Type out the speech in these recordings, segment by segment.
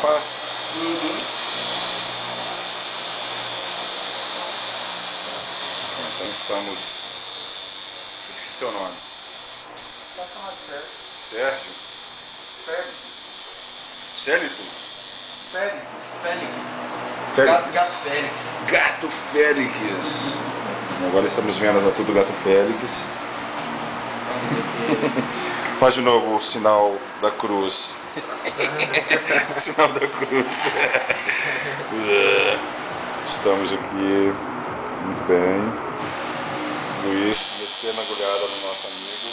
Paz? Uhum. Então estamos... Esqueci seu nome. Tá chamado Sérgio. Sérgio? Félix. Célito? Félix. Félix. Gato Félix. Gato Félix. Agora estamos vendo a tatu do Gato Félix. Faz de novo o sinal da cruz. O sinal da cruz. Estamos aqui muito bem. Luiz metendo agulhada no nosso amigo.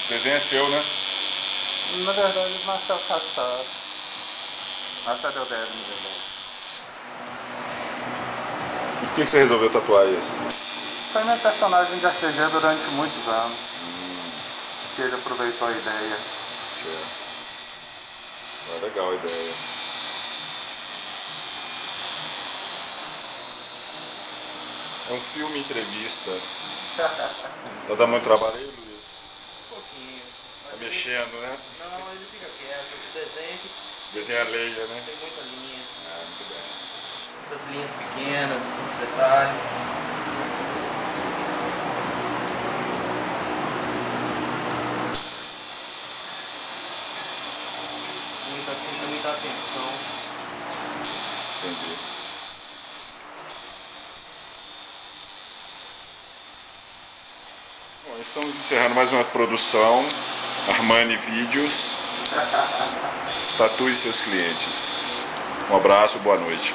O desenho é seu, né? Na verdade, o Marcel Cassado. Marcel deu 10 no desenho. E por que você resolveu tatuar isso? Foi meu personagem de RPG durante muitos anos. Que ele aproveitou a ideia. É legal a ideia. É um filme entrevista. Tá dando muito trabalho aí, Luiz? Um pouquinho. Tá mexendo, né? Não, ele fica quieto. O desenho Desenho a leia, né? tem muita linha. Ah, muito bem. Muitas linhas pequenas, muitos detalhes. Muita atenção. Entendi. Bom, estamos encerrando mais uma produção. Armani Vídeos. Tatue seus clientes. Um abraço, boa noite.